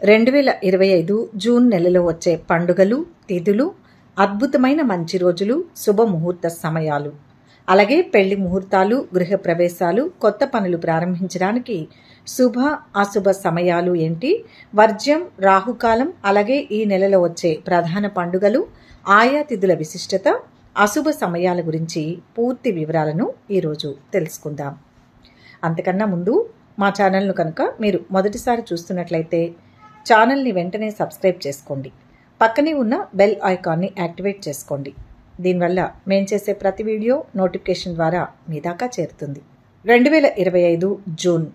2025 June నెలలో వచ్చే పండుగలు, తిథులు, అద్భుతమైన మంచి రోజులు, శుభముహూర్త సమయాలు, అలాగే పెళ్లి ముహూర్తాలు, గృహప్రవేశాలు, కొత్త పనులు ప్రారంభించడానికి శుభ, అశుభ సమయాలు ఏంటి, వర్జ్యం, రాహుకాలం, అలాగే ఈ నెలలో వచ్చే ప్రధాన పండుగలు, ఆయా తిథుల విశిష్టత, అశుభ సమయాల గురించి పూర్తి వివరాలను ఈరోజు తెలుసుకుందాం. అంతకన్నా ముందు మా ఛానల్ను కనుక మీరు మొదటిసారి చూస్తున్నట్లయితే ఛానల్ని వెంటనే సబ్స్క్రైబ్ చేసుకోండి. పక్కనే ఉన్న బెల్ ఐకాన్ని యాక్టివేట్ చేసుకోండి. దీనివల్ల మేము చేసే ప్రతి వీడియో నోటిఫికేషన్ ద్వారా మీ దాకా చేరుతుంది. 2025 జూన్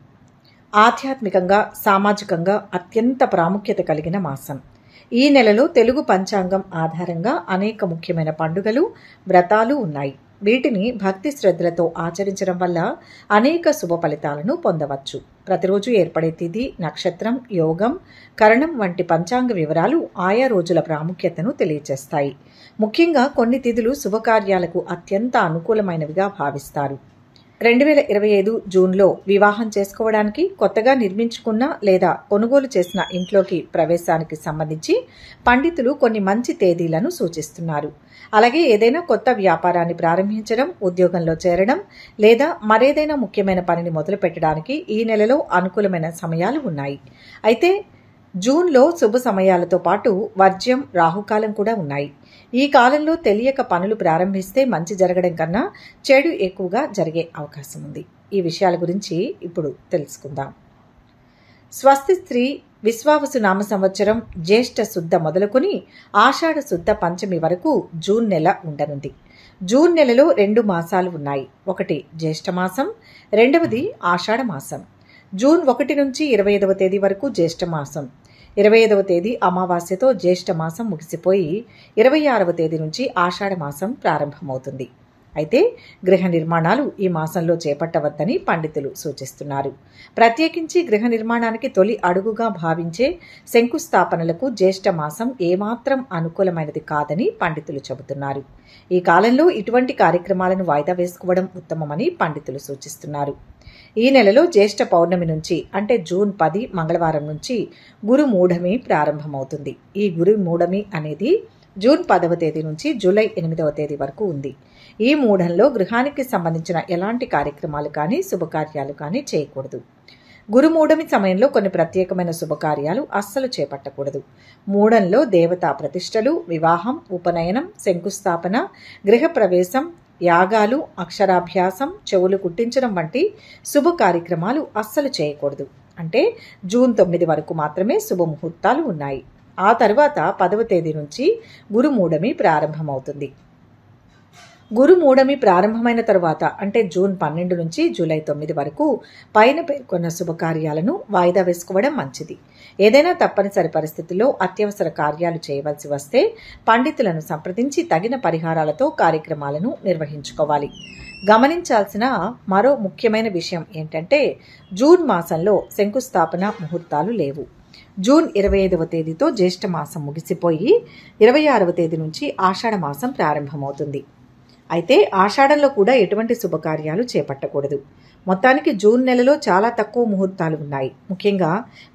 ఆధ్యాత్మికంగా, సామాజికంగా అత్యంత ప్రాముఖ్యత కలిగిన మాసం. ఈ నెలలో తెలుగు పంచాంగం ఆధారంగా అనేక ముఖ్యమైన పండుగలు, వ్రతాలు ఉన్నాయి. వీటిని భక్తి శ్రద్ధలతో ఆచరించడం వల్ల అనేక శుభ ఫలితాలను పొందవచ్చు. ప్రతిరోజు ఏర్పడే తిథి, నక్షత్రం, యోగం, కరణం వంటి పంచాంగ వివరాలు ఆయా రోజుల ప్రాముఖ్యతను తెలియజేస్తాయి. ముఖ్యంగా కొన్ని తిథులు శుభకార్యాలకు అత్యంత అనుకూలమైనవిగా భావిస్తారు. 2025 జూన్లో వివాహం చేసుకోవడానికి, కొత్తగా నిర్మించుకున్న లేదా కొనుగోలు చేసిన ఇంట్లోకి ప్రవేశానికి సంబంధించి పండితులు కొన్ని మంచి తేదీలను సూచిస్తున్నారు. అలాగే ఏదైనా కొత్త వ్యాపారాన్ని ప్రారంభించడం, ఉద్యోగంలో చేరడం లేదా మరేదైనా ముఖ్యమైన పనిని మొదలు పెట్టడానికి ఈ నెలలో అనుకూలమైన సమయాలు ఉన్నాయి. అయితే జూన్లో శుభ సమయాలతో పాటు వర్జ్యం, రాహుకాలం కూడా ఉన్నాయి. ఈ కాలంలో తెలియక పనులు ప్రారంభిస్తే మంచి జరగడం కన్నా చెడు ఎక్కువగా జరిగే అవకాశం ఉంది. ఈ విషయాల గురించి ఇప్పుడు తెలుసుకుందాం. స్వస్తి శ్రీ విశ్వావసు నామ సంవత్సరం జ్యేష్ఠ శుద్ధ మొదలుకొని ఆషాఢ శుద్ధ పంచమి వరకు జూన్ నెల ఉండనుంది. జూన్ నెలలో 2 మాసాలు ఉన్నాయి. ఒకటి జ్యేష్ఠ మాసం, రెండవది ఆషాఢ మాసం. జూన్ 1 నుంచి 25వ తేదీ వరకు జ్యేష్ఠ మాసం. 25వ తేదీ అమావాస్యతో జ్యేష్ఠ మాసం ముగిసిపోయి 26వ తేదీ నుంచి ఆషాఢ మాసం ప్రారంభమవుతుంది. అయితే గృహ నిర్మాణాలు ఈ మాసంలో చేపట్టవద్దని పండితులు సూచిస్తున్నారు. ప్రత్యేకించి గృహ నిర్మాణానికి తొలి అడుగుగా భావించే శంకుస్థాపనలకు జ్యేష్ఠ మాసం ఏమాత్రం అనుకూలమైనది కాదని పండితులు చెబుతున్నారు. ఈ కాలంలో ఇటువంటి కార్యక్రమాలను వాయిదా వేసుకోవడం ఉత్తమమని పండితులు సూచిస్తున్నారు. ఈ నెలలో జ్యేష్ఠ పౌర్ణమి నుంచి అంటే జూన్ 10 మంగళవారం నుంచి గురుమూఢమి ప్రారంభమవుతుంది. ఈ గురుమూఢమి అనేది జూన్ 10వ తేదీ నుంచి జూలై 8వ తేదీ వరకు ఉంది. ఈ మూఢంలో గృహానికి సంబంధించిన ఎలాంటి కార్యక్రమాలు కానీ శుభకార్యాలు కానీ చేయకూడదు. గురుమూఢమి సమయంలో కొన్ని ప్రత్యేకమైన శుభకార్యాలు అస్సలు చేపట్టకూడదు. మూఢంలో దేవతా ప్రతిష్టలు, వివాహం, ఉపనయనం, శంకుస్థాపన, గృహప్రవేశం, యాగాలు, అక్షరాభ్యాసం, చెవులు కుట్టించడం వంటి శుభ కార్యక్రమాలు అస్సలు చేయకూడదు. అంటే జూన్ 9 వరకు మాత్రమే శుభముహూర్తాలు ఉన్నాయి. ఆ తర్వాత 10వ తేదీ నుంచి గురుమూఢమి ప్రారంభమవుతుంది. గురుమూఢమి ప్రారంభమైన తరువాత అంటే జూన్ 12 నుంచి జూలై 9 వరకు పైన పేర్కొన్న శుభకార్యాలను వాయిదా వేసుకోవడం మంచిది. ఏదైనా తప్పనిసరి పరిస్థితుల్లో అత్యవసర కార్యాలు చేయవలసి వస్తే పండితులను సంప్రదించి తగిన పరిహారాలతో కార్యక్రమాలను నిర్వహించుకోవాలి. గమనించాల్సిన మరో ముఖ్యమైన విషయం ఏంటంటే జూన్ మాసంలో శంకుస్థాపన ముహూర్తాలు లేవు. జూన్ 25వ తేదీతో జ్యేష్ఠ మాసం ముగిసిపోయి 26వ తేదీ నుంచి ఆషాఢ మాసం ప్రారంభమవుతుంది. అయితే ఆషాఢంలో కూడా ఎటువంటి శుభకార్యాలు చేపట్టకూడదు. మొత్తానికి జూన్ నెలలో చాలా తక్కువ ముహూర్తాలు ఉన్నాయి. ముఖ్యంగా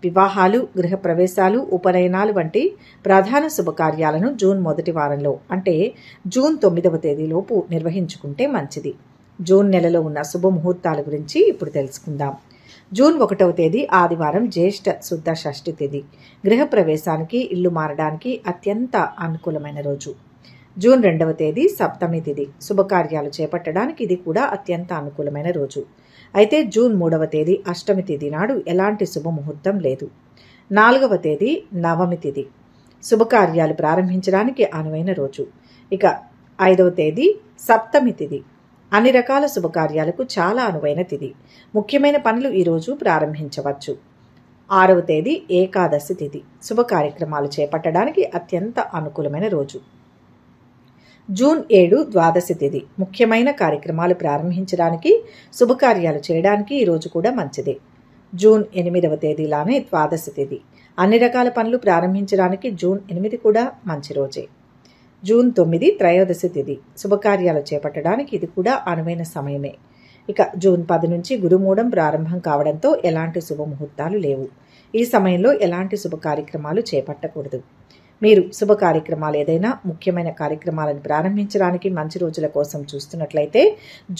వివాహాలు, గృహప్రవేశాలు, ఉపనయనాలు వంటి ప్రధాన శుభకార్యాలను జూన్ మొదటి వారంలో అంటే జూన్ 9వ తేదీలోపు నిర్వహించుకుంటే మంచిది. జూన్ నెలలో ఉన్న శుభముహూర్తాల గురించి ఇప్పుడు తెలుసుకుందాం. జూన్ 1వ తేదీ ఆదివారం జ్యేష్ఠ శుద్ధ షష్ఠి తిథి. గృహప్రవేశానికి, ఇల్లు మారడానికి అత్యంత అనుకూలమైన రోజు. జూన్ 2వ తేదీ సప్తమి తిథి. శుభకార్యాలు చేపట్టడానికి ఇది కూడా అత్యంత అనుకూలమైన రోజు. అయితే జూన్ 3వ తేదీ అష్టమి తిథి నాడు ఎలాంటి శుభముహూర్తం లేదు. 4వ తేదీ నవమి తిథి. శుభకార్యాలు ప్రారంభించడానికి అనువైన రోజు. ఇక 5వ తేదీ సప్తమి తిథి. అన్ని రకాల శుభకార్యాలకు చాలా అనువైన తిథి. ముఖ్యమైన పనులు ఈరోజు ప్రారంభించవచ్చు. 6వ తేదీ ఏకాదశి తిథి. శుభ కార్యక్రమాలు చేపట్టడానికి అత్యంత అనుకూలమైన రోజు. జూన్ 7 ద్వాదశి తిథి. ముఖ్యమైన కార్యక్రమాలు ప్రారంభించడానికి, శుభకార్యాలు చేయడానికి ఈ రోజు కూడా మంచిదే. జూన్ 8వ తేదీలానే ద్వాదశి తిథి. అన్ని రకాల పనులు ప్రారంభించడానికి జూన్ 8 కూడా మంచి రోజే. జూన్ 9 త్రయోదశి తిథి. శుభకార్యాలు చేపట్టడానికి ఇది కూడా అనువైన సమయమే. ఇక జూన్ 10 నుంచి గురుమూఢం ప్రారంభం కావడంతో ఎలాంటి శుభముహూర్తాలు లేవు. ఈ సమయంలో ఎలాంటి శుభ కార్యక్రమాలు చేపట్టకూడదు. మీరు శుభ కార్యక్రమాలు ఏదైనా ముఖ్యమైన కార్యక్రమాలను ప్రారంభించడానికి మంచి రోజుల కోసం చూస్తున్నట్లయితే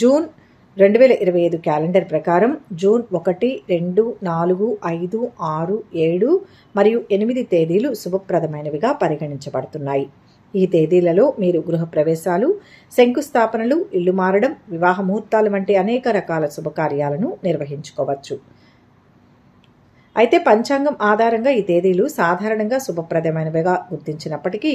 జూన్ 2025 క్యాలెండర్ ప్రకారం జూన్ 1, 2, 4, 5, 6, 7 మరియు 8 తేదీలు శుభప్రదమైనవిగా పరిగణించబడుతున్నాయి. ఈ తేదీలలో మీరు గృహ ప్రవేశాలు, శంకుస్థాపనలు, ఇల్లు మారడం, వివాహ ముహూర్తాలు వంటి అనేక రకాల శుభకార్యాలను నిర్వహించుకోవచ్చు. అయితే పంచాంగం ఆధారంగా ఈ తేదీలు సాధారణంగా శుభప్రదమైనవిగా గుర్తించినప్పటికీ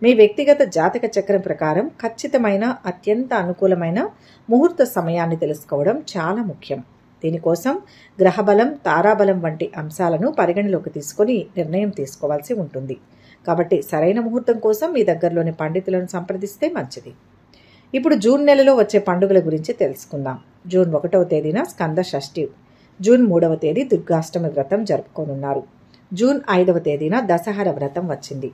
మీ వ్యక్తిగత జాతక చక్రం ప్రకారం ఖచ్చితమైన అత్యంత అనుకూలమైన ముహూర్త సమయాన్ని తెలుసుకోవడం చాలా ముఖ్యం. దీనికోసం గ్రహబలం, తారాబలం వంటి అంశాలను పరిగణలోకి తీసుకొని నిర్ణయం తీసుకోవాల్సి ఉంటుంది. కాబట్టి సరైన ముహూర్తం కోసం మీ దగ్గరలోని పండితులను సంప్రదిస్తే మంచిది. ఇప్పుడు జూన్ నెలలో వచ్చే పండుగల గురించి తెలుసుకుందాం. జూన్ 1వ తేదీన స్కంద షష్ఠి, జూన్ 3వ తేదీ దుర్గాష్టమి వ్రతం జరుపుకోనున్నారు. జూన్ 5వ తేదీన దసరా వ్రతం వచ్చింది.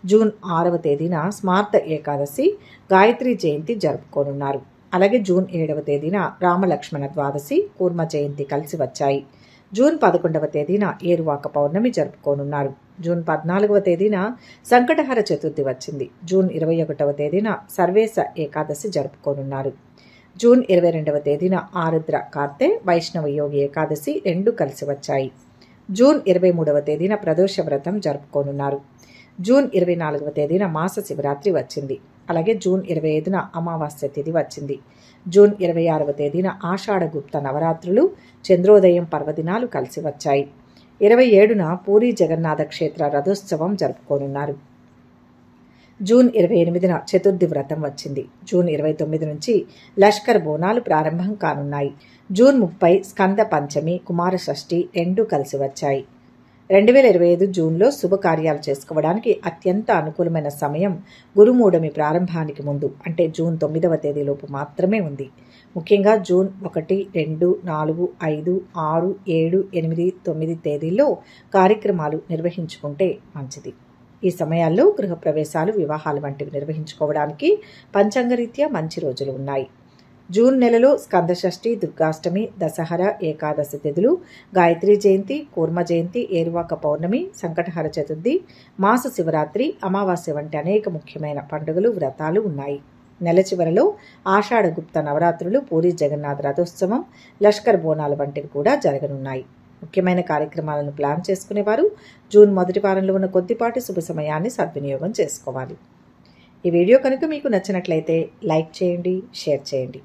జూన్ 6వ తేదీన స్మార్త ఏకాదశి, గాయత్రి జయంతి జరుపుకోనున్నారు. అలాగే జూన్ 7వ తేదీన రామలక్ష్మణ ద్వాదశి, కూర్మ జయంతి కలిసి వచ్చాయి. జూన్ 11వ తేదీన ఏరువాక పౌర్ణమి జరుపుకోనున్నారు. జూన్ 14వ తేదీన సంకటహర చతుర్థి వచ్చింది. జూన్ 21వ తేదీన సర్వేశ ఏకాదశి జరుపుకోనున్నారు. జూన్ 22వ తేదీన ఆరుద్ర కార్తె, వైష్ణవ యోగి ఏకాదశి రెండు కలిసి వచ్చాయి. జూన్ 23వ తేదీన ప్రదోష వ్రతం జరుపుకోనున్నారు. జూన్ 24వ తేదీన మాస శివరాత్రి వచ్చింది. అలాగే జూన్ 25న అమావాస్య తిథి వచ్చింది. జూన్ 26వ తేదీన ఆషాఢ గుప్త నవరాత్రులు, చంద్రోదయం పర్వదినాలు కలిసి వచ్చాయి. 27న పూరీ జగన్నాథ క్షేత్ర రథోత్సవం జరుపుకోనున్నారు. జూన్ 28న చతుర్థి వ్రతం వచ్చింది. జూన్ 29 నుంచి లష్కర్ బోనాలు ప్రారంభం కానున్నాయి. జూన్ 30 స్కంద పంచమి, కుమార షష్ఠి రెండు కలిసి వచ్చాయి. 2025 జూన్లో శుభకార్యాలు చేసుకోవడానికి అత్యంత అనుకూలమైన సమయం గురుమూఢమి ప్రారంభానికి ముందు, అంటే జూన్ 9వ తేదీలోపు మాత్రమే ఉంది. ముఖ్యంగా జూన్ 1, 2, 4, 5, 6, 7, 8, 9 తేదీల్లో కార్యక్రమాలు నిర్వహించుకుంటే మంచిది. ఈ సమయాల్లో గృహ ప్రవేశాలు, వివాహాలు వంటివి నిర్వహించుకోవడానికి పంచాంగరీత్యా మంచి రోజులు ఉన్నాయి. జూన్ నెలలో స్కంద షష్ఠి, దుర్గాష్టమి, దసరా, ఏకాదశి తిథులు, గాయత్రి జయంతి, కూర్మ జయంతి, ఏరువాక పౌర్ణమి, సంకటహర చతుర్థి, మాస శివరాత్రి, అమావాస్య వంటి అనేక ముఖ్యమైన పండుగలు, వ్రతాలు ఉన్నాయి. నెల చివరలో ఆషాఢ గుప్త నవరాత్రులు, పూరీ జగన్నాథ రథోత్సవం, లష్కర్ బోనాలు వంటివి కూడా జరగనున్నాయి. ముఖ్యమైన కార్యక్రమాలను ప్లాన్ చేసుకునేవారు జూన్ మొదటి వారంలో ఉన్న కొద్దిపాటి శుభ సమయాన్ని సద్వినియోగం చేసుకోవాలి. ఈ వీడియో కనుక మీకు నచ్చినట్లయితే లైక్ చేయండి, షేర్ చేయండి.